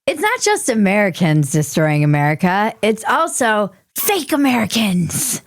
It's not just Americans destroying America. It's also fake Americans.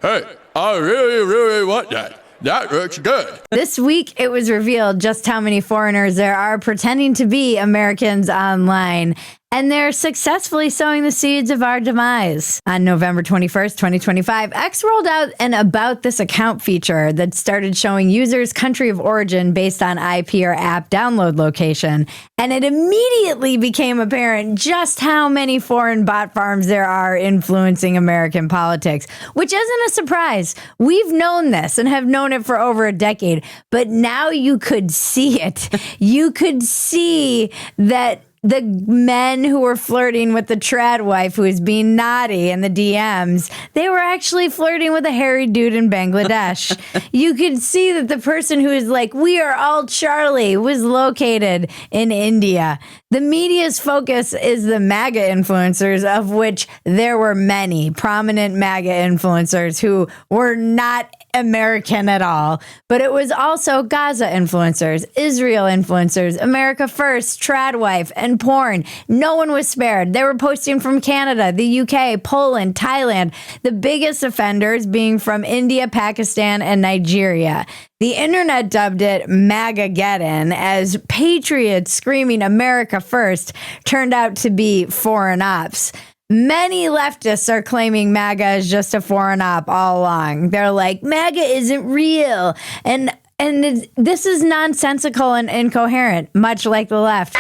Hey, I really want that. That looks good. This week, it was revealed just how many foreigners there are pretending to be Americans online. And they're successfully sowing the seeds of our demise. On November 21st, 2025, X rolled out an About This Account feature that started showing users' country of origin based on IP or app download location. And it immediately became apparent just how many foreign bot farms there are influencing American politics, which isn't a surprise. We've known this and have known it for over a decade, but now you could see it. You could see that the men who were flirting with the trad wife who was being naughty in the DMs, they were actually flirting with a hairy dude in Bangladesh. You could see that the person who is like, we are all Charlie, was located in India. The media's focus is the MAGA influencers, of which there were many prominent MAGA influencers who were not American at all, but it was also Gaza influencers, Israel influencers, America First, trad wife, and porn. No one was spared. They were posting from Canada, the UK, Poland, Thailand, the biggest offenders being from India, Pakistan, and Nigeria. The internet dubbed it MAGAgeddon, as patriots screaming America First turned out to be foreign ops. Many leftists are claiming MAGA is just a foreign op all along. They're like, MAGA isn't real. And this is nonsensical and incoherent, much like the left.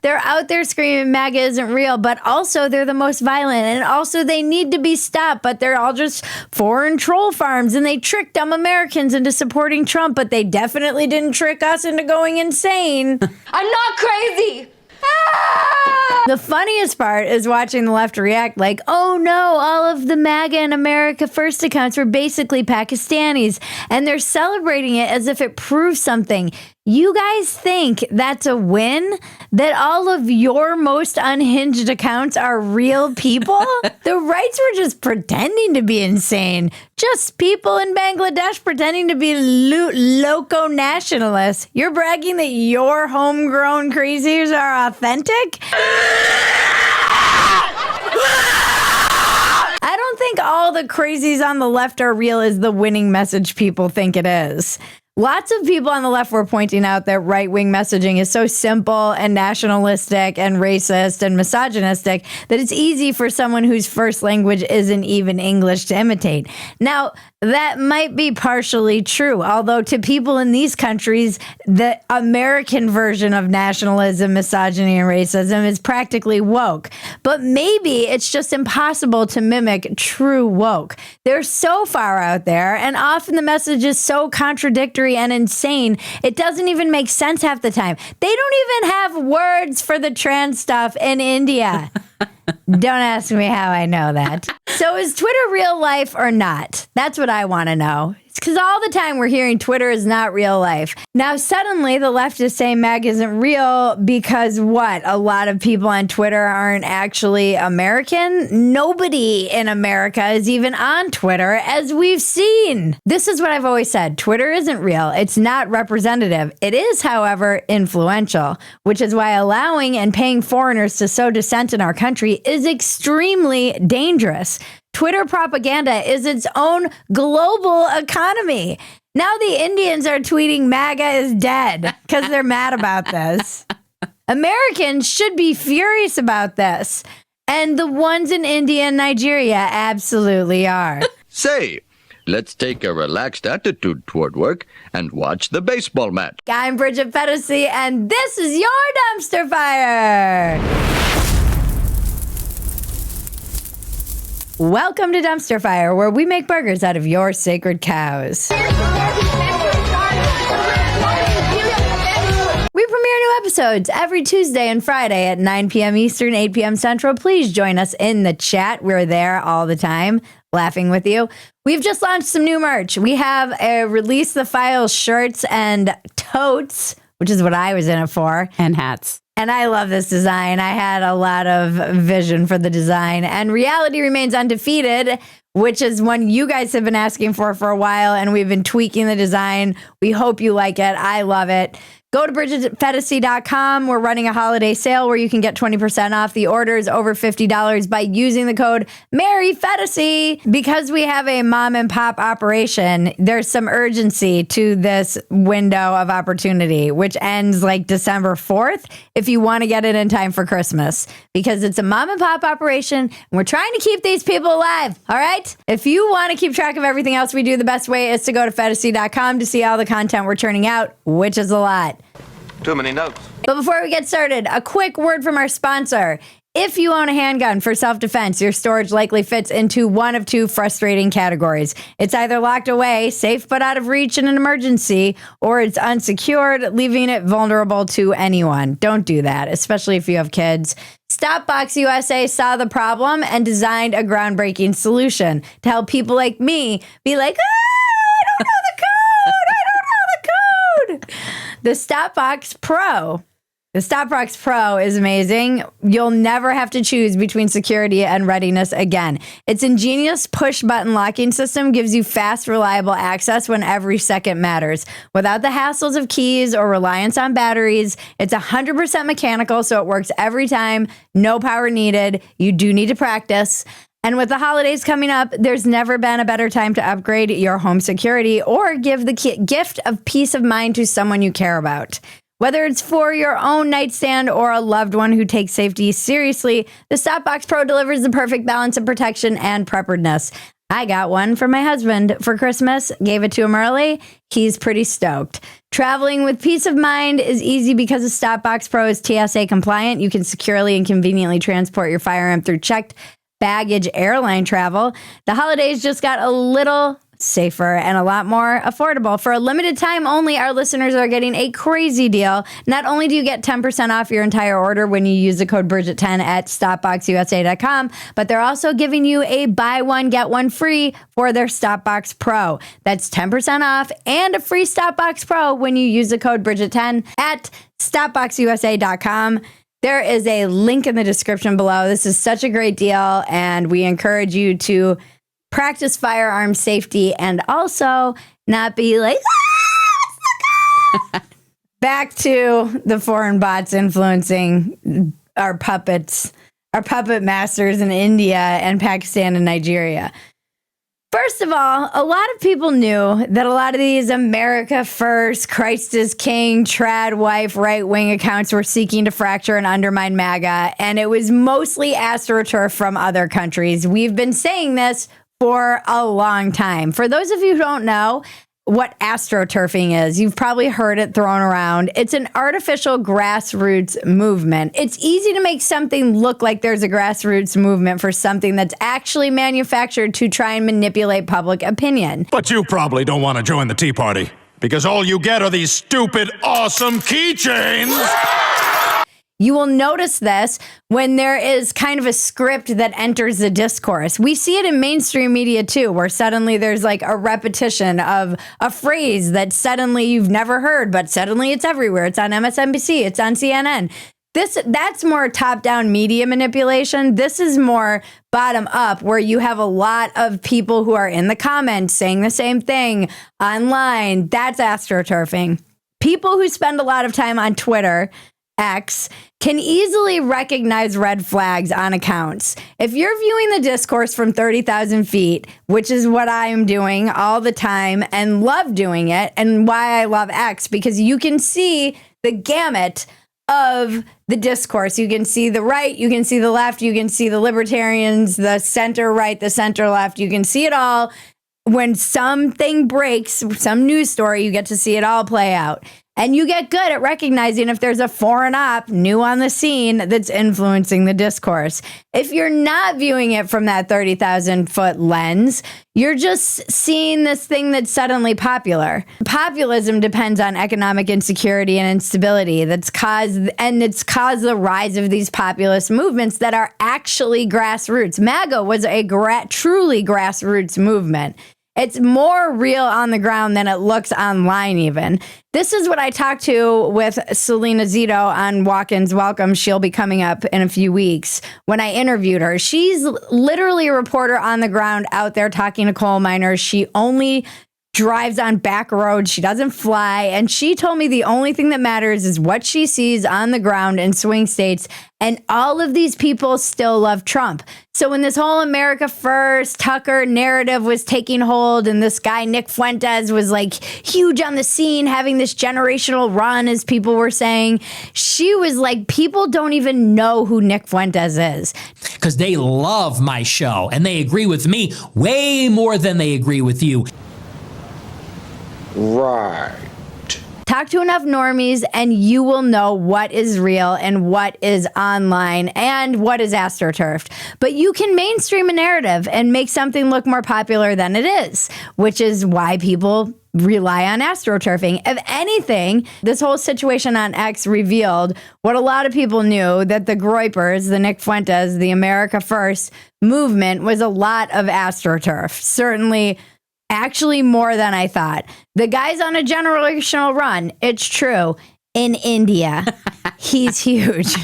They're out there screaming MAGA isn't real, but also they're the most violent, and also they need to be stopped, but they're all just foreign troll farms, and they tricked dumb Americans into supporting Trump, but they definitely didn't trick us into going insane. I'm not crazy! The funniest part is watching the left react like, oh no, all of the MAGA and America First accounts were basically Pakistanis, and they're celebrating it as if it proves something. You guys think that's a win? That all of your most unhinged accounts are real people? The rights were just pretending to be insane. Just people in Bangladesh pretending to be loco nationalists. You're bragging that your homegrown crazies are authentic? I don't think all the crazies on the left are real is the winning message people think it is. Lots of people on the left were pointing out that right-wing messaging is so simple and nationalistic and racist and misogynistic that it's easy for someone whose first language isn't even English to imitate. Now, that might be partially true, although to people in these countries, the American version of nationalism, misogyny, and racism is practically woke. But maybe it's just impossible to mimic true woke. They're so far out there, and often the message is so contradictory and insane, it doesn't even make sense half the time. They don't even have words for the trans stuff in India. Don't ask me how I know that. So is Twitter real life or not? That's what I want to know. It's because all the time we're hearing Twitter is not real life. Now, suddenly the left is saying MAG isn't real because what? A lot of people on Twitter aren't actually American? Nobody in America is even on Twitter, as we've seen. This is what I've always said. Twitter isn't real. It's not representative. It is, however, influential, which is why allowing and paying foreigners to sow dissent in our country is extremely dangerous. Twitter propaganda is its own global economy. Now the Indians are tweeting MAGA is dead because they're mad about this. Americans should be furious about this. And the ones in India and Nigeria absolutely are. Say, let's take a relaxed attitude toward work and watch the baseball match. I'm Bridget Phetasy, and this is your Dumpster Fire. Welcome to Dumpster Fire, where we make burgers out of your sacred cows. We premiere new episodes every Tuesday and Friday at 9 p.m. Eastern, 8 p.m. Central. Please join us in the chat. We're there all the time, laughing with you. We've just launched some new merch. We have a Release the Files shirts and totes, which is what I was in it for. And hats. And I love this design. I had a lot of vision for the design. And Reality Remains Undefeated, which is one you guys have been asking for a while, and we've been tweaking the design. We hope you like it. I love it. Go to Phetasy.com. We're running a holiday sale where you can get 20% off the orders over $50 by using the code MARYPhetasy. Because we have a mom and pop operation, there's some urgency to this window of opportunity, which ends like December 4th, if you want to get it in time for Christmas. Because it's a mom and pop operation, and we're trying to keep these people alive, all right? If you want to keep track of everything else we do, the best way is to go to Phetasy.com to see all the content we're churning out, which is a lot. Too many notes. But before we get started, a quick word from our sponsor. If you own a handgun for self-defense, your storage likely fits into one of two frustrating categories. It's either locked away, safe but out of reach in an emergency, or it's unsecured, leaving it vulnerable to anyone. Don't do that, especially if you have kids. Stopbox USA saw the problem and designed a groundbreaking solution to help people like me be like, I don't know the code! I don't know the code! The Stopbox Pro. The Stopbox Pro is amazing. You'll never have to choose between security and readiness again. Its ingenious push-button locking system gives you fast, reliable access when every second matters. Without the hassles of keys or reliance on batteries, it's 100% mechanical, so it works every time. No power needed. You do need to practice. And with the holidays coming up, there's never been a better time to upgrade your home security or give the gift of peace of mind to someone you care about. Whether it's for your own nightstand or a loved one who takes safety seriously, the Stopbox Pro delivers the perfect balance of protection and preparedness. I got one for my husband for Christmas, gave it to him early. He's pretty stoked. Traveling with peace of mind is easy because the Stopbox Pro is TSA compliant. You can securely and conveniently transport your firearm through checked baggage airline travel. The holidays just got a little safer and a lot more affordable. For a limited time only, our listeners are getting a crazy deal. Not only do you get 10% off your entire order when you use the code Bridget10 at StopboxUSA.com, but they're also giving you a buy one, get one free for their Stopbox Pro. That's 10% off and a free Stopbox Pro when you use the code Bridget10 at StopboxUSA.com. There is a link in the description below. This is such a great deal, and we encourage you to practice firearm safety and also not be like, back to the foreign bots influencing our puppet masters in India and Pakistan and Nigeria. First of all, a lot of people knew that a lot of these America First, Christ is King, trad wife, right-wing accounts were seeking to fracture and undermine MAGA, and it was mostly AstroTurf from other countries. We've been saying this for a long time. For those of you who don't know what astroturfing is, you've probably heard it thrown around. It's an artificial grassroots movement. It's easy to make something look like there's a grassroots movement for something that's actually manufactured to try and manipulate public opinion. But you probably don't want to join the Tea Party, because all you get are these stupid, awesome keychains. You will notice this when there is kind of a script that enters the discourse. We see it in mainstream media too, where suddenly there's like a repetition of a phrase that suddenly you've never heard, but suddenly it's everywhere. It's on MSNBC, it's on CNN. That's more top-down media manipulation. This is more bottom-up, where you have a lot of people who are in the comments saying the same thing online. That's astroturfing. People who spend a lot of time on Twitter, X, can easily recognize red flags on accounts. If you're viewing the discourse from 30,000 feet, which is what I am doing all the time and love doing it, and why I love X, because you can see the gamut of the discourse. You can see the right, you can see the left, you can see the libertarians, the center right, the center left. You can see it all. When something breaks, some news story, you get to see it all play out. And you get good at recognizing if there's a foreign op new on the scene that's influencing the discourse. If you're not viewing it from that 30,000 foot lens, you're just seeing this thing that's suddenly popular. Populism depends on economic insecurity and instability it's caused the rise of these populist movements that are actually grassroots. MAGA was a truly grassroots movement. It's more real on the ground than it looks online even. This is what I talked to with Selena Zito on Walk-Ins Welcome. She'll be coming up in a few weeks when I interviewed her. She's literally a reporter on the ground out there talking to coal miners. She only drives on back roads. She doesn't fly. And she told me the only thing that matters is what she sees on the ground in swing states. And all of these people still love Trump. So when this whole America First Tucker narrative was taking hold and this guy, Nick Fuentes, was like huge on the scene, having this generational run, as people were saying, she was like, people don't even know who Nick Fuentes is. Because they love my show and they agree with me way more than they agree with you. Right. Talk to enough normies and you will know what is real and what is online and what is astroturfed. But you can mainstream a narrative and make something look more popular than it is, which is why people rely on astroturfing. If anything, this whole situation on X revealed what a lot of people knew, that the Groypers, the Nick Fuentes, the America First movement was a lot of astroturf. Certainly, actually more than I thought. The guy's on a generational run. It's true. In India, he's huge.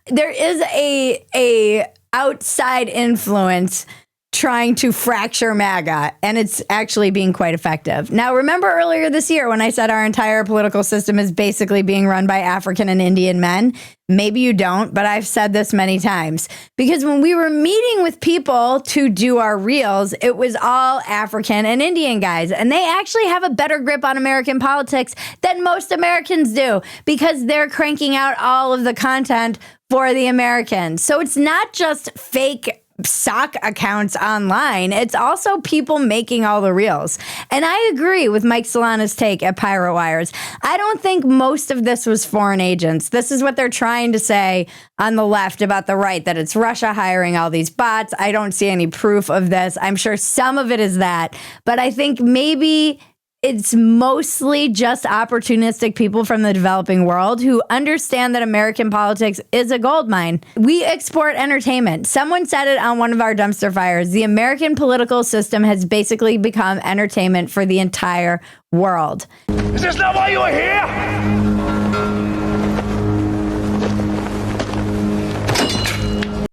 There is a outside influence trying to fracture MAGA, and it's actually being quite effective. Now, remember earlier this year when I said our entire political system is basically being run by African and Indian men? Maybe you don't, but I've said this many times. Because when we were meeting with people to do our reels, it was all African and Indian guys, and they actually have a better grip on American politics than most Americans do, because they're cranking out all of the content for the Americans. So it's not just fake sock accounts online. It's also people making all the reels. And I agree with Mike Solana's take at Pirate Wires. I don't think most of this was foreign agents. This is what they're trying to say on the left about the right, that it's Russia hiring all these bots. I don't see any proof of this. I'm sure some of it is that, but I think maybe it's mostly just opportunistic people from the developing world who understand that American politics is a goldmine. We export entertainment. Someone said it on one of our dumpster fires. The American political system has basically become entertainment for the entire world. Is this not why you are here?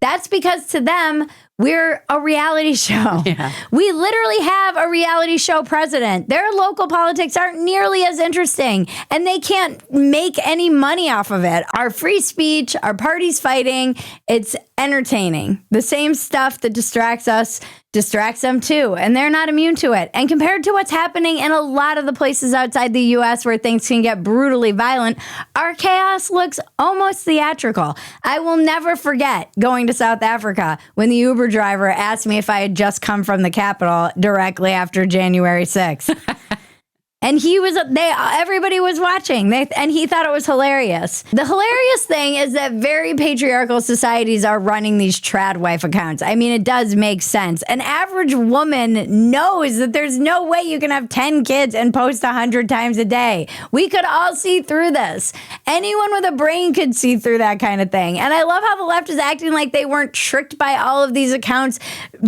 That's because to them, we're a reality show. Yeah. We literally have a reality show president. Their local politics aren't nearly as interesting, and they can't make any money off of it. Our free speech, our parties fighting, it's entertaining. The same stuff that distracts us distracts them too, and they're not immune to it. And compared to what's happening in a lot of the places outside the US where things can get brutally violent, our chaos looks almost theatrical. I will never forget going to South Africa when the Uber driver asked me if I had just come from the Capitol directly after January 6th. And everybody was watching, and he thought it was hilarious. The hilarious thing is that very patriarchal societies are running these trad wife accounts. I mean, it does make sense. An average woman knows that there's no way you can have 10 kids and post 100 times a day. We could all see through this. Anyone with a brain could see through that kind of thing. And I love how the left is acting like they weren't tricked by all of these accounts,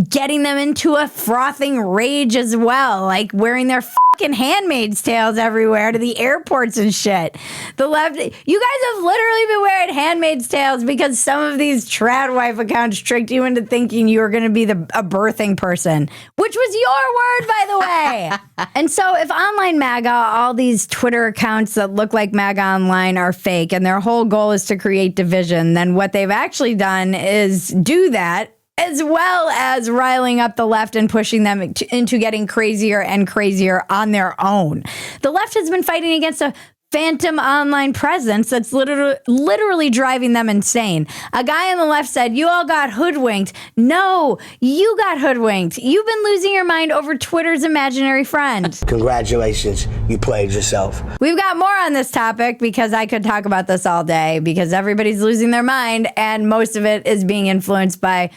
getting them into a frothing rage as well, like wearing their fucking Handmaid's Tales everywhere to the airports and shit. The left, you guys have literally been wearing Handmaid's Tales because some of these trad wife accounts tricked you into thinking you were going to be a birthing person, which was your word, by the way. And so if online MAGA, all these Twitter accounts that look like MAGA online are fake and their whole goal is to create division, then what they've actually done is do that, as well as riling up the left and pushing them into getting crazier and crazier on their own. The left has been fighting against a phantom online presence that's literally driving them insane. A guy on the left said, "You all got hoodwinked." No, you got hoodwinked. You've been losing your mind over Twitter's imaginary friend. Congratulations, you played yourself. We've got more on this topic because I could talk about this all day because everybody's losing their mind and most of it is being influenced by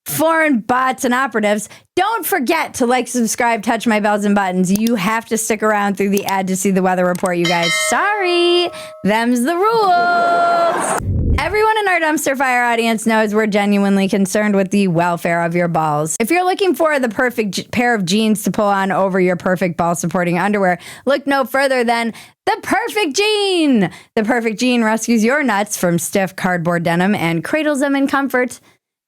foreign bots and operatives. Don't forget to like, subscribe, touch my bells and buttons. You have to stick around through the ad to see the weather report, you guys. Sorry, them's the rules. Everyone in our dumpster fire audience knows we're genuinely concerned with the welfare of your balls. If you're looking for the perfect pair of jeans to pull on over your perfect ball supporting underwear, look no further than the Perfect Jean. The Perfect Jean rescues your nuts from stiff cardboard denim and cradles them in comfort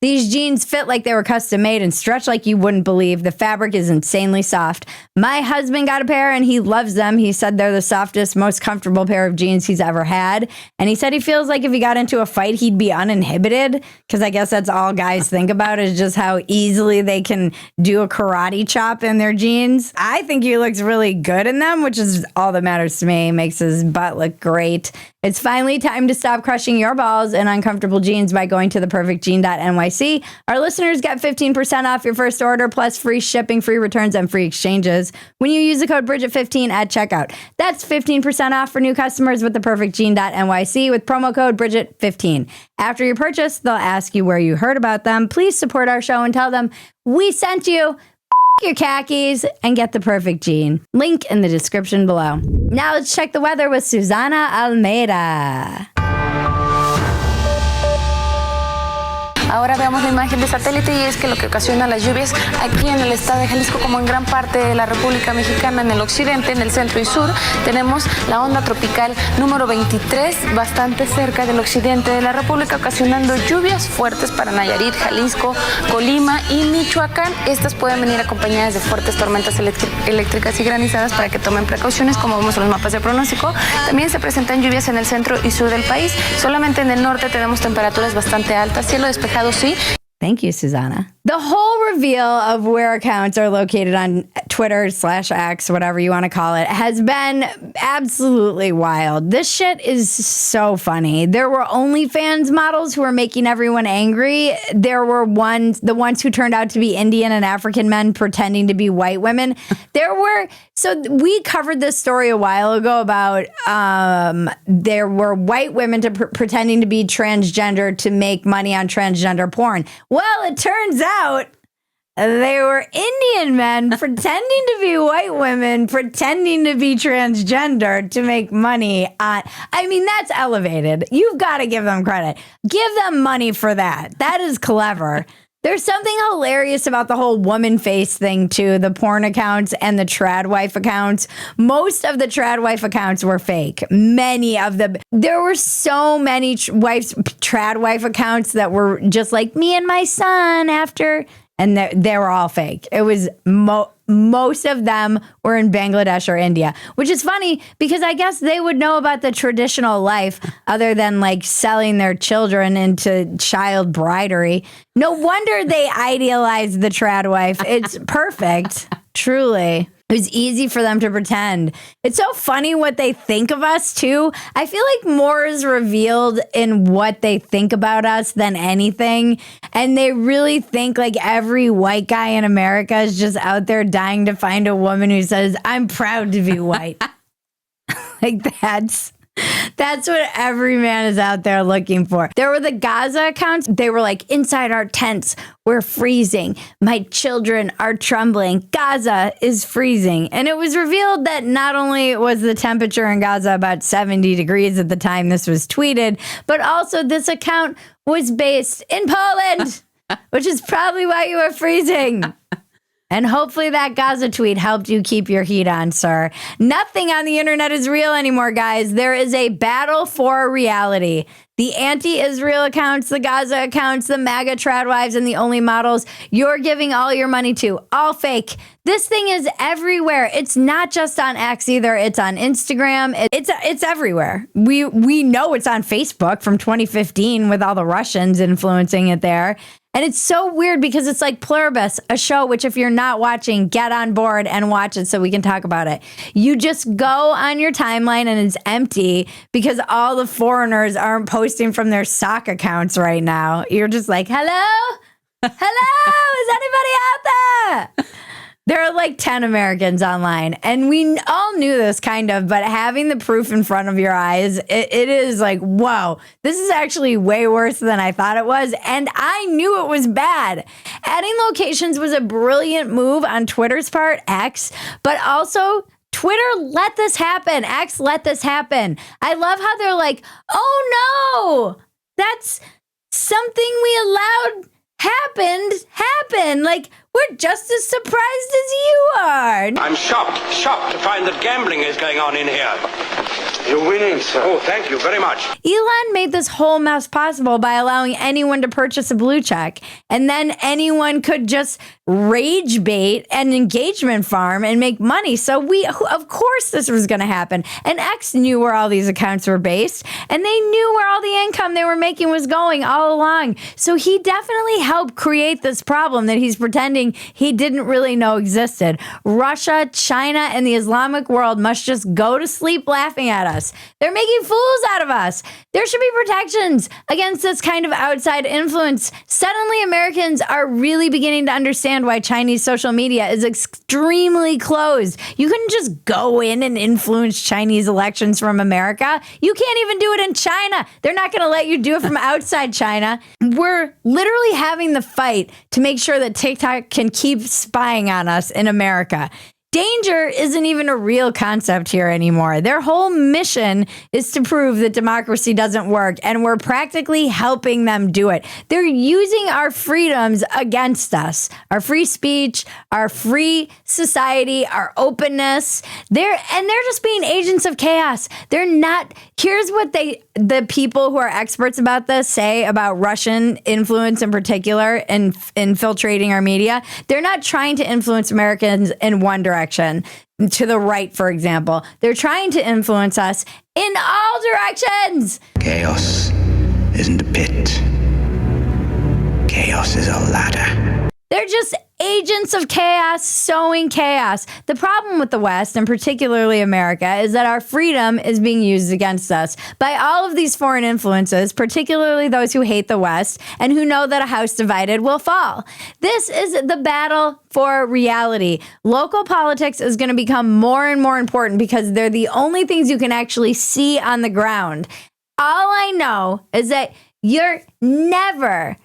These jeans fit like they were custom made and stretch like you wouldn't believe. The fabric is insanely soft. My husband got a pair and he loves them. He said they're the softest, most comfortable pair of jeans he's ever had. And he said he feels like if he got into a fight, he'd be uninhibited, because I guess that's all guys think about is just how easily they can do a karate chop in their jeans. I think he looks really good in them, which is all that matters to me. Makes his butt look great. It's finally time to stop crushing your balls in uncomfortable jeans by going to theperfectjean.nyc. Our listeners get 15% off your first order, plus free shipping, free returns, and free exchanges when you use the code Bridget15 at checkout. That's 15% off for new customers with theperfectjean.nyc with promo code Bridget15. After your purchase, they'll ask you where you heard about them. Please support our show and tell them we sent you. Your khakis and get the perfect jean. Link in the description below. Now let's check the weather with Susana Almeida. Ahora veamos la imagen de satélite y es que lo que ocasiona las lluvias aquí en el estado de Jalisco, como en gran parte de la República Mexicana, en el occidente, en el centro y sur, tenemos la onda tropical número 23, bastante cerca del occidente de la República, ocasionando lluvias fuertes para Nayarit, Jalisco, Colima y Michoacán. Estas pueden venir acompañadas de fuertes tormentas eléctricas y granizadas para que tomen precauciones, como vemos en los mapas de pronóstico. También se presentan lluvias en el centro y sur del país. Solamente en el norte tenemos temperaturas bastante altas, cielo despejado. Thank you, Susanna. The whole reveal of where accounts are located on Twitter/X, whatever you want to call it, has been absolutely wild. This shit is so funny. There were OnlyFans models who were making everyone angry. There were the ones who turned out to be Indian and African men pretending to be white women. So we covered this story a while ago about there were white women pretending to be transgender to make money on transgender porn. Well, it turns out they were Indian men pretending to be white women, pretending to be transgender to make money on. I mean, that's elevated. You've got to give them credit. Give them money for that. That is clever. There's something hilarious about the whole woman face thing, too. The porn accounts and the trad wife accounts. Most of the trad wife accounts were fake. Many of them. There were so many trad wife accounts that were just like me and my son after. And they were all fake. It was most of them were in Bangladesh or India, which is funny because I guess they would know about the traditional life other than like selling their children into child bridery. No wonder they idealized the trad wife. It's perfect. Truly. It was easy for them to pretend. It's so funny what they think of us, too. I feel like more is revealed in what they think about us than anything. And they really think like every white guy in America is just out there dying to find a woman who says, I'm proud to be white. Like that's what every man is out there looking for. There were the Gaza accounts. They were like, inside our tents, we're freezing. My children are trembling. Gaza is freezing. And it was revealed that not only was the temperature in Gaza about 70 degrees at the time this was tweeted, but also this account was based in Poland, which is probably why you were freezing. And hopefully that Gaza tweet helped you keep your heat on, sir. Nothing on the internet is real anymore, guys. There is a battle for reality. The anti-Israel accounts, the Gaza accounts, the MAGA trad wives, and the only models you're giving all your money to. All fake. This thing is everywhere. It's not just on X either. It's on Instagram. It's everywhere. We know it's on Facebook from 2015 with all the Russians influencing it there. And it's so weird because it's like Pluribus, a show which if you're not watching, get on board and watch it so we can talk about it. You just go on your timeline and it's empty because all the foreigners aren't posting from their sock accounts right now. You're just like, hello? Hello? Is anybody out there? There are like 10 Americans online, and we all knew this kind of, but having the proof in front of your eyes, it is like, whoa, this is actually way worse than I thought it was, and I knew it was bad. Adding locations was a brilliant move on Twitter's part, X, but also Twitter let this happen. X let this happen. I love how they're like, oh no, that's something we allowed happen. Like, We're just as surprised as you are. I'm shocked to find that gambling is going on in here. You're winning, sir. Oh, thank you very much. Elon made this whole mess possible by allowing anyone to purchase a blue check, and then anyone could just rage bait an engagement farm and make money. So of course this was going to happen. And X knew where all these accounts were based, and they knew where all the income they were making was going all along. So he definitely helped create this problem that he's pretending he didn't really know existed. Russia, China, and the Islamic world must just go to sleep laughing at us. They're making fools out of us. There should be protections against this kind of outside influence. Suddenly, Americans are really beginning to understand why Chinese social media is extremely closed. You couldn't just go in and influence Chinese elections from America. You can't even do it in China. They're not going to let you do it from outside China. We're literally having the fight to make sure that TikTok can keep spying on us in America. Danger isn't even a real concept here anymore. Their whole mission is to prove that democracy doesn't work, and we're practically helping them do it. They're using our freedoms against us, our free speech, our free society, our openness. They're just being agents of chaos. They're not. Here's what the people who are experts about this say about Russian influence in particular and infiltrating our media. They're not trying to influence Americans in one direction, to the right, for example. They're trying to influence us in all directions. Chaos isn't a pit. Chaos is a ladder. They're just agents of chaos, sowing chaos. The problem with the West, and particularly America, is that our freedom is being used against us by all of these foreign influences, particularly those who hate the West and who know that a house divided will fall. This is the battle for reality. Local politics is going to become more and more important because they're the only things you can actually see on the ground. All I know is that you're never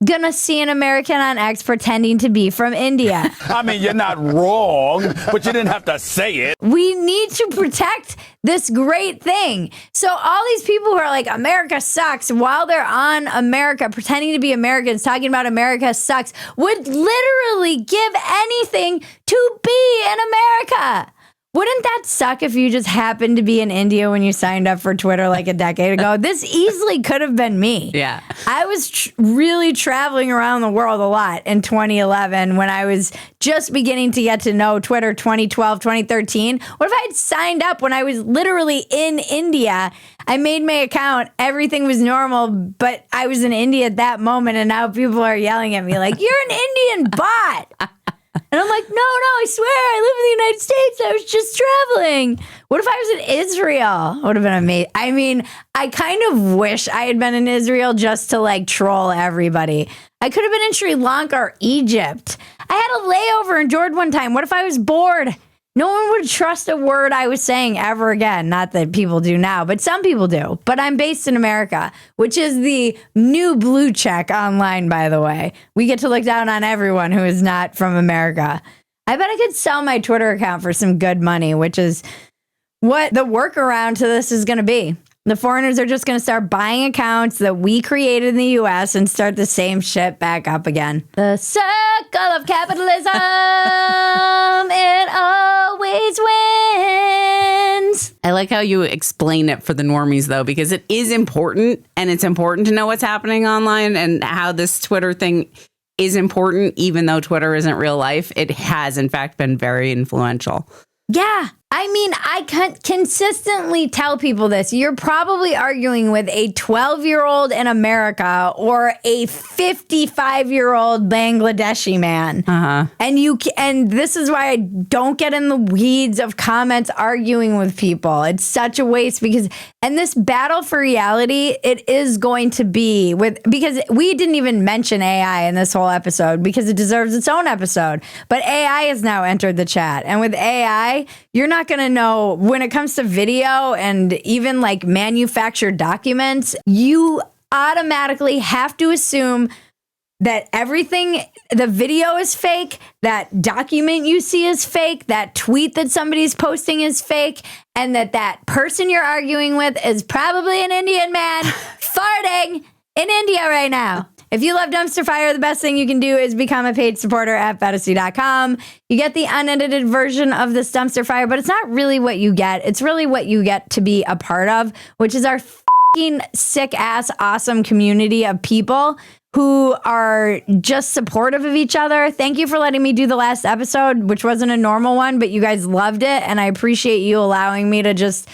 gonna see an American on X pretending to be from India. I mean, you're not wrong, but you didn't have to say it. We need to protect this great thing. So all these people who are like, America sucks, while they're on America, pretending to be Americans, talking about America sucks, would literally give anything to be in America. Wouldn't that suck if you just happened to be in India when you signed up for Twitter like a decade ago? This easily could have been me. Yeah. I was really traveling around the world a lot in 2011 when I was just beginning to get to know Twitter, 2012, 2013. What if I had signed up when I was literally in India? I made my account. Everything was normal, but I was in India at that moment, and now people are yelling at me like, you're an Indian bot. And I'm like, no, I swear, I live in the United States. I was just traveling. What if I was in Israel? Would have been amazing. I mean, I kind of wish I had been in Israel just to like troll everybody. I could have been in Sri Lanka or Egypt. I had a layover in Jordan one time. What if I was bored? No one would trust a word I was saying ever again. Not that people do now, but some people do. But I'm based in America, which is the new blue check online, by the way. We get to look down on everyone who is not from America. I bet I could sell my Twitter account for some good money, which is what the workaround to this is going to be. The foreigners are just going to start buying accounts that we created in the U.S. and start the same shit back up again. The circle of capitalism, it always wins. I like how you explain it for the normies, though, because it is important, and it's important to know what's happening online and how this Twitter thing is important, even though Twitter isn't real life. It has, in fact, been very influential. Yeah. I mean, I can consistently tell people this. You're probably arguing with a 12-year-old in America or a 55-year-old Bangladeshi man. Uh-huh. And this is why I don't get in the weeds of comments arguing with people. It's such a waste and this battle for reality, it is going to be because we didn't even mention AI in this whole episode because it deserves its own episode. But AI has now entered the chat. And with AI, you're not going to know when it comes to video and even like manufactured documents, you automatically have to assume that everything, the video is fake, that document you see is fake, that tweet that somebody's posting is fake, and that person you're arguing with is probably an Indian man farting in India right now. If you love Dumpster Fire, the best thing you can do is become a paid supporter at Phetasy.com. You get the unedited version of this Dumpster Fire, but it's not really what you get. It's really what you get to be a part of, which is our fucking sick-ass, awesome community of people who are just supportive of each other. Thank you for letting me do the last episode, which wasn't a normal one, but you guys loved it, and I appreciate you allowing me to just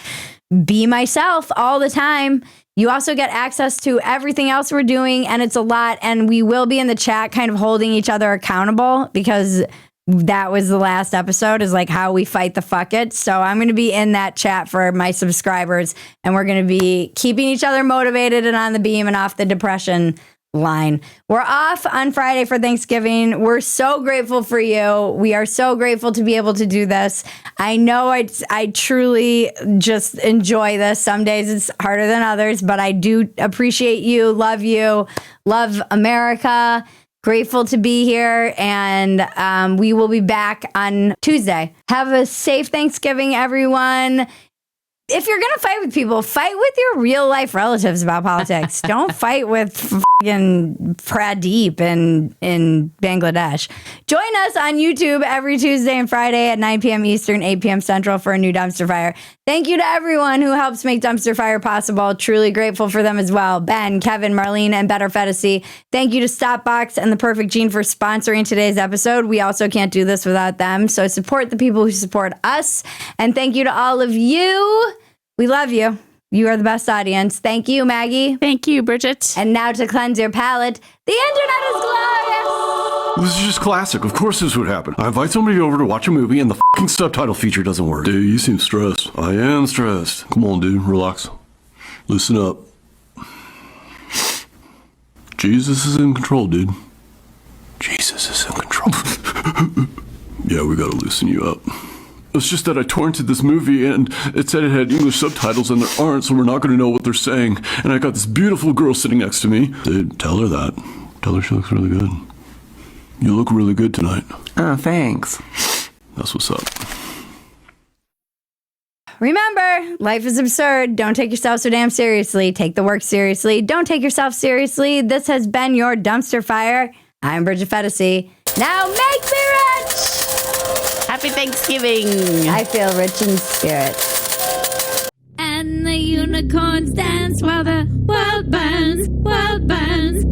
be myself all the time. You also get access to everything else we're doing, and it's a lot, and we will be in the chat kind of holding each other accountable, because that was the last episode, is like how we fight the fuck it. So I'm going to be in that chat for my subscribers, and we're going to be keeping each other motivated and on the beam and off the depression line. We're off on Friday for Thanksgiving. We're so grateful for you. We are so grateful to be able to do this. I know I truly just enjoy this. Some days it's harder than others, but I do appreciate you, love America. Grateful to be here, and we will be back on Tuesday. Have a safe Thanksgiving, everyone. If you're going to fight with people, fight with your real life relatives about politics. Don't fight with fucking Pradeep in Bangladesh. Join us on YouTube every Tuesday and Friday at 9 p.m. Eastern, 8 p.m. Central for a new Dumpster Fire. Thank you to everyone who helps make Dumpster Fire possible. Truly grateful for them as well. Ben, Kevin, Marlene, and Better Phetasy. Thank you to Stopbox and The Perfect Gene for sponsoring today's episode. We also can't do this without them. So support the people who support us. And thank you to all of you. We love you. You are the best audience. Thank you, Maggie. Thank you, Bridget. And now to cleanse your palate, the internet is glorious. This is just classic. Of course this would happen. I invite somebody over to watch a movie and the fucking subtitle feature doesn't work. Dude, you seem stressed. I am stressed. Come on, dude. Relax. Loosen up. Jesus is in control, dude. Jesus is in control. Yeah, we gotta loosen you up. It's just that I torrented this movie and it said it had English subtitles and there aren't, so we're not going to know what they're saying. And I got this beautiful girl sitting next to me. Dude, tell her that. Tell her she looks really good. You look really good tonight. Oh, thanks. That's what's up. Remember, life is absurd. Don't take yourself so damn seriously. Take the work seriously. Don't take yourself seriously. This has been your Dumpster Fire. I'm Bridget Phetasy. Now make me rich! Happy Thanksgiving. I feel rich in spirit. And the unicorns dance while the world burns, world burns.